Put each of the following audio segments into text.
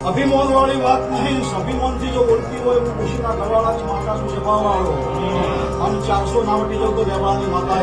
અભિમાન વાળી વાત નહીં, સ્વાભિમાનથી જો બોલતી હોય હું ખુશીના ઘરવાળાની માતા છું, જપાવાળો અને 400 ના વટી જાઉં તો દેવાળાની માતા।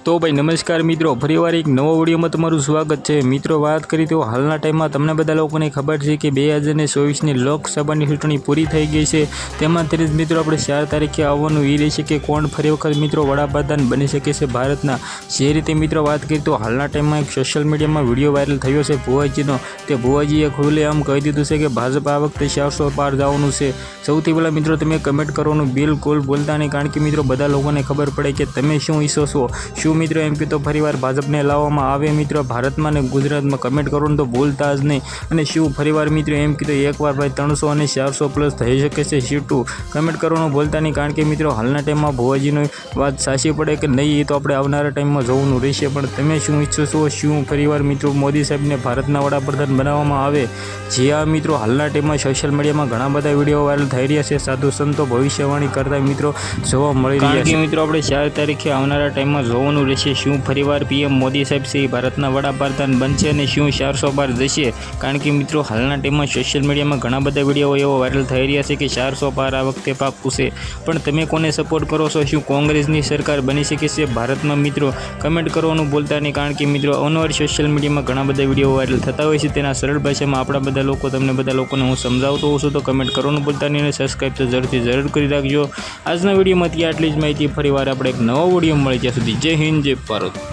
તો ભાઈ નમસ્કાર મિત્રો, ફરીવાર એક નવો વિડીયોમાં તમારું સ્વાગત છે। મિત્રો વાત કરી તો હાલના ટાઈમમાં તમને બધા લોકોને ખબર છે કે 2024ની લોકસભાની ચૂંટણી પૂરી થઈ ગઈ છે। તેમાં જ મિત્રો આપણે 4 તારીખે આવવાનું એ રહેશે કે કોણ ફરી વખત મિત્રો વડાપ્રધાન બની શકે છે ભારતના। જે રીતે મિત્રો વાત કરી તો હાલના ટાઈમમાં એક સોશિયલ મીડિયામાં વિડીયો વાયરલ થયો છે ભુવાજીનો। તે ભુવાજીએ ખુલ્લેઆમ કહી દીધું છે કે ભાજપ આ વખતે 400 પાર જવાનું છે। સૌથી પહેલાં મિત્રો તમે કમેન્ટ કરવાનું બિલકુલ ભૂલતા નહીં, કારણ કે મિત્રો બધા લોકોને ખબર પડે કે તમે શું ઈચ્છો છો। શું મિત્રો એમ કે તો ફરીવાર ભાજપને લાવવામાં આવે મિત્રો ભારતમાં ને ગુજરાતમાં, કમેન્ટ કરવાનું તો ભૂલતા જ નહીં। અને શું ફરીવાર મિત્રો એમ કે તો એકવાર ભાઈ 300 અને 400 પ્લસ થઈ શકે છે સીટું, કમેન્ટ કરવાનું ભૂલતા નહીં, કારણ કે મિત્રો હાલના ટાઈમમાં ભુવાજીની વાત સાચી પડે કે નહીં એ તો આપણે આવનારા ટાઈમમાં જોવાનું રહેશે। પણ તમે શું ઈચ્છો છો, શું ફરીવાર મિત્રો મોદી સાહેબને ભારતના વડાપ્રધાન બનાવવામાં આવે? જે આ મિત્રો હાલના ટાઈમમાં સોશિયલ મીડિયામાં ઘણા બધા વિડીયો વાયરલ થઈ રહ્યા છે, સાધુ સંતો ભવિષ્યવાણી કરતા મિત્રો જોવા મળી રહ્યા છે। મિત્રો આપણે 4 તારીખે આવનારા ટાઈમમાં જોવાનું રહેશે શું ફરીવાર પીએમ મોદી સાહેબ છે ભારતના વડાપ્રધાન બનશે અને શું 400 પાર જશે? કારણ કે મિત્રો હાલના ટાઈમમાં સોશિયલ મીડિયામાં ઘણા બધા વિડીયો એવો વાયરલ થઈ રહ્યા છે કે 400 પાર આ વખતે પાક્કું છે। પણ તમે કોને સપોર્ટ કરો છો? શું કોંગ્રેસની સરકાર બની શકે છે ભારતમાં? મિત્રો કમેન્ટ કરવાનું ભૂલતા નહીં, કારણ કે મિત્રો અનવર સોશિયલ મીડિયામાં ઘણા બધા વિડીયો વાયરલ થતા હોય છે, તેના સરળ ભાષામાં આપણા બધા લોકો તમને બધા લોકોને હું સમજાવતો હોઉં છું। તો કમેન્ટ કરવાનું ભૂલતા નહીં અને સબસ્ક્રાઈબ તો જરૂર કરી રાખજો। આજના વિડીયોમાં આટલી જ માહિતી, ફરીવાર આપણે એક નવો વિડીયો મળી, ત્યાં સુધી જય હિન્દ, જય ભારત।